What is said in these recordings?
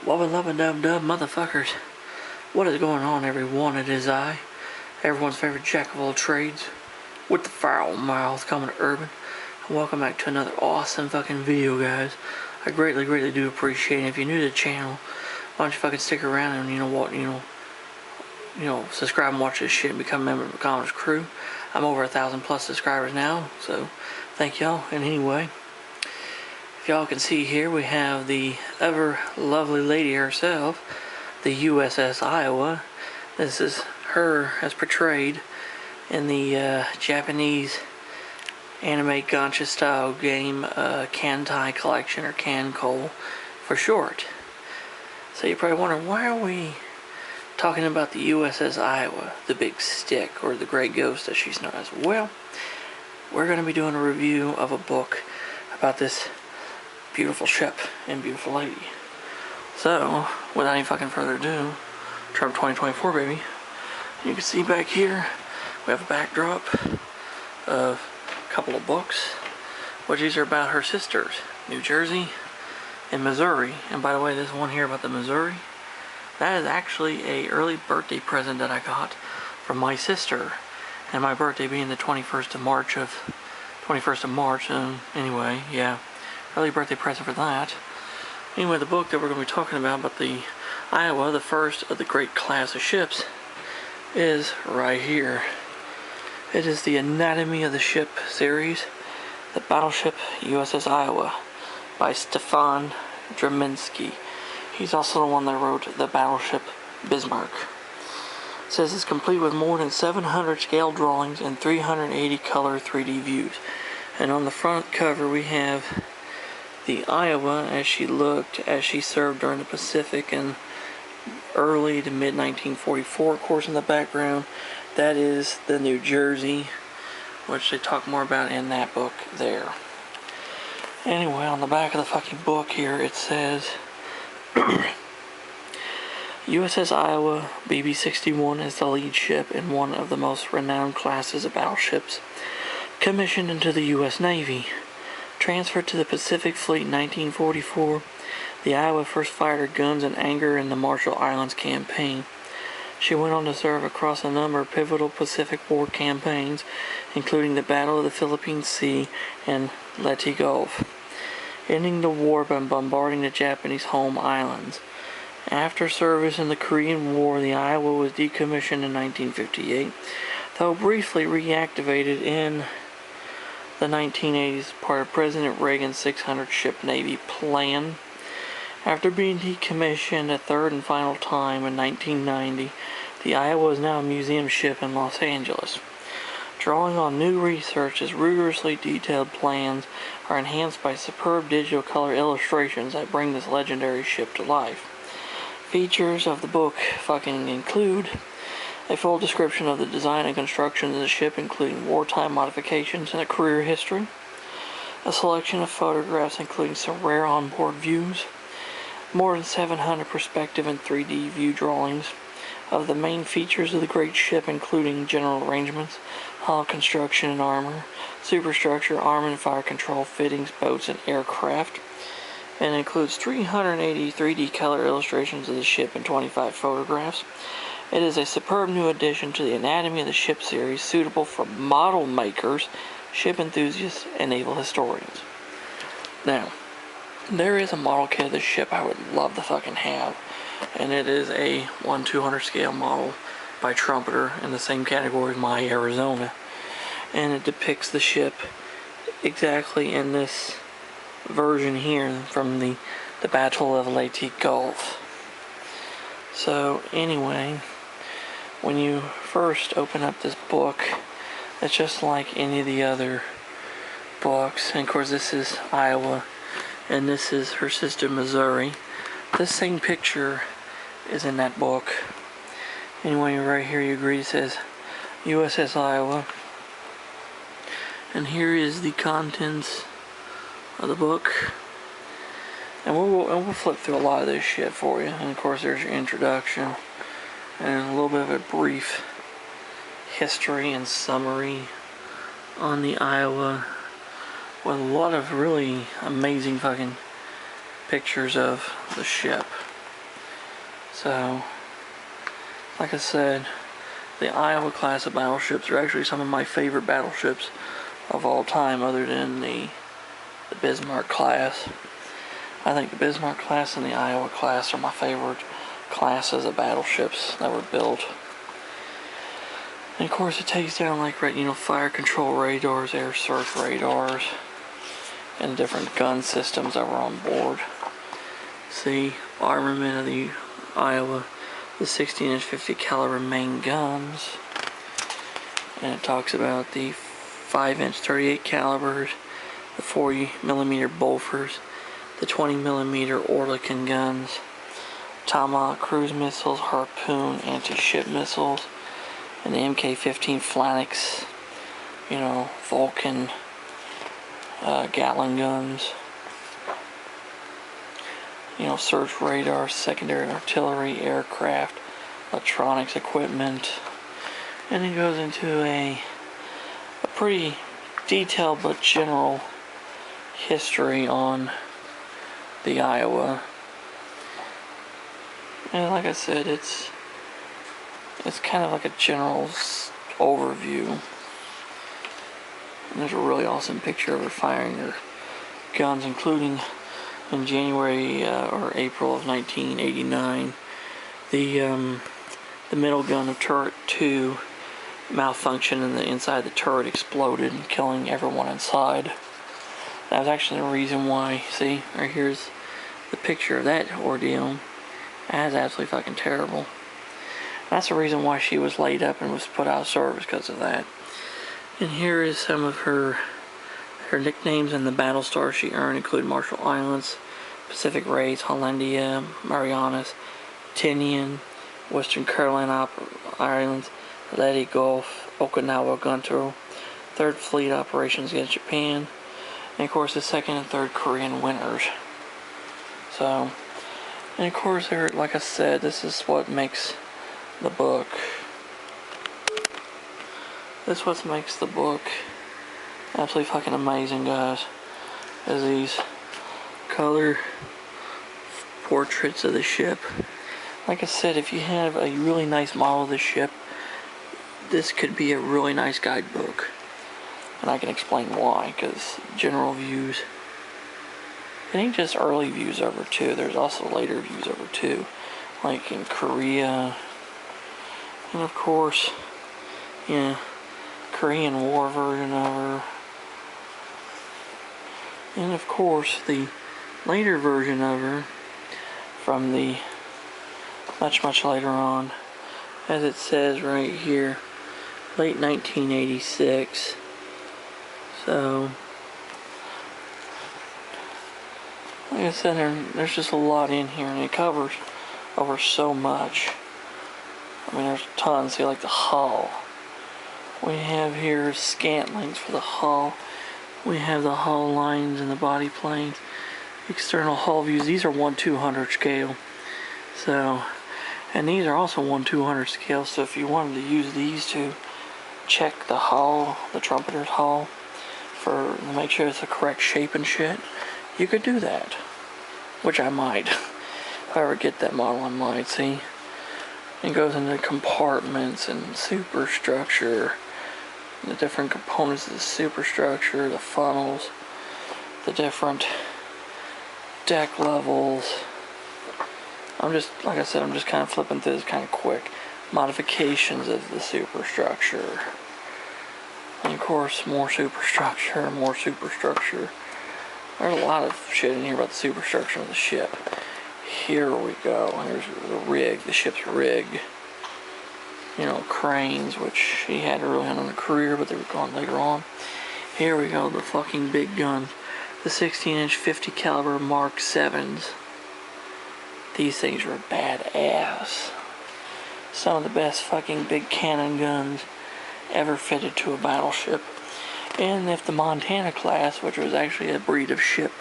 Wubba lubba dub dub motherfuckers. What is going on, everyone? It is I, everyone's favorite jack of all trades, with the foul mouth, coming to urban. And welcome back to another awesome fucking video, guys. I greatly do appreciate it. If you're new to the channel, why don't you fucking stick around and subscribe and watch this shit and become a member of the Commerce crew. I'm over 1,000+ subscribers now, so thank y'all. And anyway, if y'all can see here, we have the ever lovely lady herself, the USS Iowa. This is her as portrayed in the Japanese anime gacha style game Kantai collection, or Kanko for short. So you're probably wondering, why are we talking about the USS Iowa, the big stick, or the Great Ghost as she's known as? Well, we're going to be doing a review of a book about this beautiful ship and beautiful lady. So, without any fucking further ado, Trump 2024, baby. You can see back here, we have a backdrop of a couple of books, which these are about her sisters, New Jersey and Missouri. And by the way, this one here about the Missouri, that is actually a early birthday present that I got from my sister, and my birthday being the 21st of March. Anyway, yeah, early birthday present for that. Anyway, the book that we're going to be talking about the Iowa, the first of the great class of ships, is right here. It is the Anatomy of the Ship series, the Battleship USS Iowa, by Stefan Draminski. He's also the one that wrote the Battleship Bismarck. It says it's complete with more than 700 scale drawings and 380 color 3D views. And on the front cover we have the Iowa as she served during the Pacific in early to mid 1944. Of course, in the background, that is the New Jersey, which they talk more about in that book there. Anyway, on the back of the fucking book here, it says USS Iowa BB-61 is the lead ship in one of the most renowned classes of battleships commissioned into the U.S. Navy. Transferred to the Pacific Fleet in 1944, the Iowa first fired her guns in anger in the Marshall Islands campaign. She went on to serve across a number of pivotal Pacific War campaigns, including the Battle of the Philippine Sea and Leyte Gulf, ending the war by bombarding the Japanese home islands. After service in the Korean War, the Iowa was decommissioned in 1958, though briefly reactivated in the 1980s, part of President Reagan's 600-ship Navy plan. After being decommissioned a third and final time in 1990, the Iowa is now a museum ship in Los Angeles. Drawing on new research, its rigorously detailed plans are enhanced by superb digital color illustrations that bring this legendary ship to life. Features of the book include a full description of the design and construction of the ship, including wartime modifications and a career history. A selection of photographs, including some rare onboard views. More than 700 perspective and 3D view drawings of the main features of the great ship, including general arrangements, hull construction and armor, superstructure, arm and fire control, fittings, boats, and aircraft. And includes 380 3D color illustrations of the ship and 25 photographs. It is a superb new addition to the Anatomy of the Ship series, suitable for model makers, ship enthusiasts, and naval historians. Now, there is a model kit of this ship I would love to fucking have, and it is a 1/200 scale model by Trumpeter in the same category as my Arizona, and it depicts the ship exactly in this version here from the Battle of Leyte Gulf. So anyway, when you first open up this book, it's just like any of the other books. And of course, this is Iowa, and this is her sister Missouri. This same picture is in that book. Anyway, right here you agree, it says USS Iowa. And here is the contents of the book. And we'll flip through a lot of this shit for you. And of course, there's your introduction and a little bit of a brief history and summary on the Iowa, with a lot of really amazing fucking pictures of the ship. So, like I said, the Iowa class of battleships are actually some of my favorite battleships of all time, other than the Bismarck class. I think the Bismarck class and the Iowa class are my favorite classes of battleships that were built. And of course it takes down like, fire control radars, air search radars, and different gun systems that were on board. See, armament of the Iowa, the 16-inch 50 caliber main guns, and it talks about the 5-inch 38 calibers, the 40mm Bofors, the 20mm Oerlikon guns, Tomahawk cruise missiles, Harpoon anti-ship missiles, and the MK-15 Phalanx, Vulcan Gatling guns, search radar, secondary artillery, aircraft, electronics equipment, and it goes into a pretty detailed but general history on the Iowa. And like I said, it's kind of like a general overview. And there's a really awesome picture of her firing her guns, including in January or April of 1989, the middle gun of turret 2 malfunctioned and the inside of the turret exploded, killing everyone inside. That was actually the reason why. See, right here's the picture of that ordeal. That is absolutely fucking terrible. That's the reason why she was laid up and was put out of service, because of that. And here is some of her nicknames and the battle stars she earned, include Marshall Islands, Pacific Rays, Hollandia, Marianas, Tinian, Western Carolina Islands, Leyte Gulf, Okinawa Gunter, 3rd Fleet operations against Japan, and of course the 2nd and 3rd Korean winters. So, and of course, like I said, this is what makes the book. This is what makes the book absolutely fucking amazing, guys. Is these color portraits of the ship. Like I said, if you have a really nice model of the ship, this could be a really nice guidebook. And I can explain why, because general views. It ain't just early views over too. There's also later views over too, like in Korea, and of course, Korean War version of her, and of course the later version of her from the much later on, as it says right here, late 1986. So, like I said, there's just a lot in here, and it covers over so much. I mean, there's tons. See, like the hull. We have here scantlings for the hull. We have the hull lines and the body planes. External hull views. These are 1/200 scale. So, and these are also 1/200 scale. So if you wanted to use these to check the hull, the trumpeter's hull, to make sure it's the correct shape and shit, you could do that. Which I might. If I ever get that model, I might. See? It goes into compartments and superstructure, the different components of the superstructure, the funnels, the different deck levels. Like I said, I'm just kind of flipping through this kind of quick. Modifications of the superstructure. And of course, more superstructure. There's a lot of shit in here about the superstructure of the ship. Here we go. Here's the rig, the ship's rig. Cranes, which he had early on in the career, but they were gone later on. Here we go, the fucking big guns. The 16-inch 50 caliber Mark 7s. These things were badass. Some of the best fucking big cannon guns ever fitted to a battleship. And if the Montana class, which was actually a breed of ship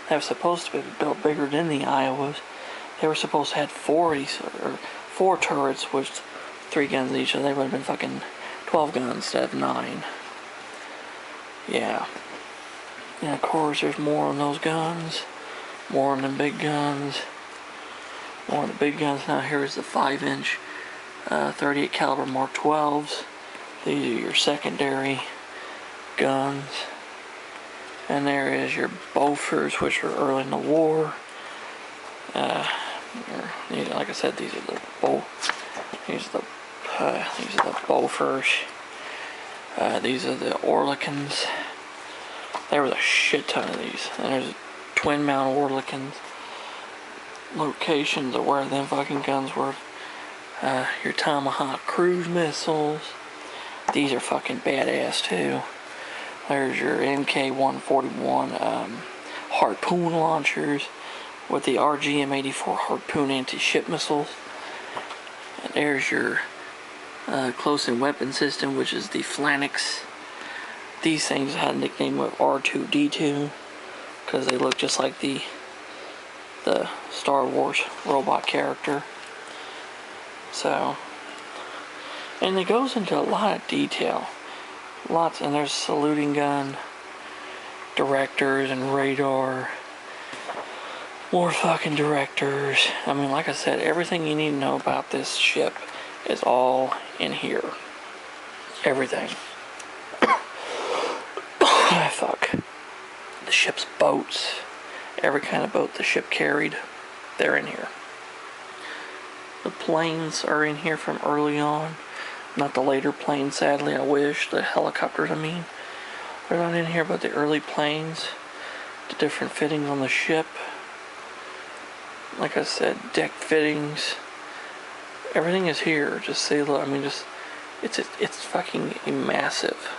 that was supposed to be built bigger than the Iowas, they were supposed to have 4 turrets with 3 guns each, so they would have been fucking 12 guns instead of 9. Yeah. And of course, there's more on those guns, more on them big guns. One of the big guns now here is the 5-inch 38 caliber Mark 12s. These are your secondary guns. And there is your Bofors, which are early in the war. Like I said, these are the Bofors. These are the Oerlikons. There was a shit ton of these. And there's twin mount Oerlikons. Locations of where them fucking guns were. Your Tomahawk cruise missiles. These are fucking badass too. There's your MK-141 harpoon launchers with the RGM-84 harpoon anti-ship missiles. And there's your close-in weapon system, which is the Phalanx. These things had a nickname of R2-D2 because they look just like the Star Wars robot character. So, and it goes into a lot of detail. Lots, and there's saluting gun, directors, and radar. More fucking directors. I mean, like I said, everything you need to know about this ship is all in here. Everything. Fuck. The ship's boats. Every kind of boat the ship carried, they're in here. The planes are in here from early on. Not the later planes, sadly, I wish. The helicopters, I mean. They're not in here, but the early planes. The different fittings on the ship. Like I said, deck fittings. Everything is here. Just say, look, I mean, just... It's fucking massive.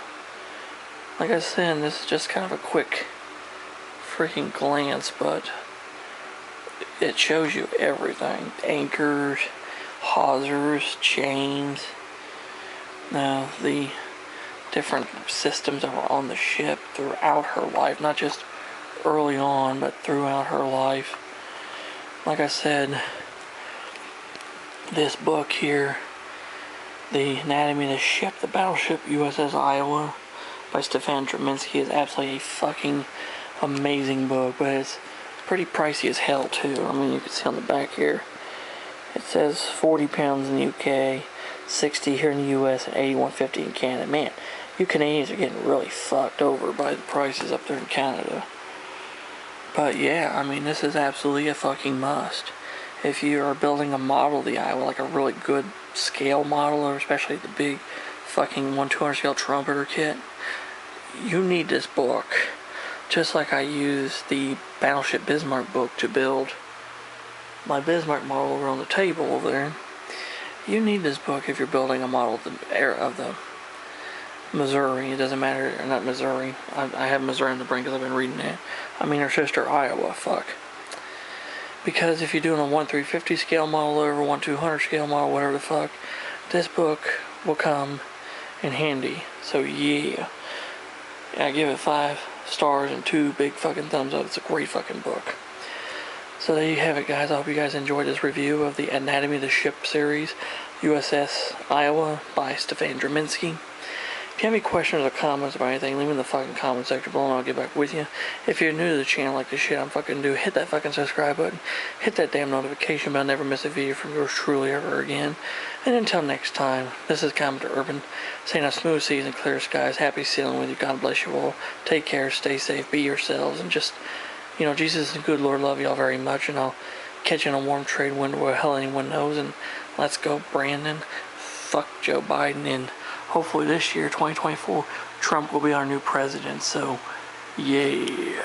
Like I said, this is just kind of a quick freaking glance, but it shows you everything. Anchors, hawsers, chains. Now, the different systems that were on the ship throughout her life, not just early on, but throughout her life. Like I said, this book here, The Anatomy of the Ship, the Battleship USS Iowa, by Stefan Draminski, is absolutely a fucking amazing book, but it's pretty pricey as hell too. I mean, you can see on the back here, it says 40 pounds in the UK, 60 here in the US, and 81.50 in Canada. Man, you Canadians are getting really fucked over by the prices up there in Canada. But yeah, I mean, this is absolutely a fucking must. If you are building a model of the Iowa, like a really good scale model, or especially the big fucking 1/200 scale trumpeter kit, you need this book. Just like I used the Battleship Bismarck book to build my Bismarck model over on the table over there. You need this book if you're building a model of the Missouri. It doesn't matter, or not Missouri. I have Missouri on the brain because I've been reading that. I mean her sister Iowa, fuck. Because if you're doing a 1/350 scale model over 1/200 scale model, whatever the fuck, this book will come in handy. So yeah. I give it 5 stars and 2 big fucking thumbs up. It's a great fucking book. So there you have it, guys. I hope you guys enjoyed this review of the Anatomy of the Ship series, USS Iowa by Stefan Draminski. If you have any questions or comments about anything, leave them in the fucking comment section below and I'll get back with you. If you're new to the channel like the shit I'm fucking do, hit that fucking subscribe button. Hit that damn notification bell. Never miss a video from yours truly ever again. And until next time, this is Commenter Urban, saying a smooth seas and clear skies. Happy sailing with you. God bless you all. Take care. Stay safe. Be yourselves. And just, you know, Jesus is good. Lord, love y'all very much. And I'll catch you in a warm trade window where hell anyone knows. And let's go, Brandon. Fuck Joe Biden. And hopefully this year, 2024, Trump will be our new president. So, yeah.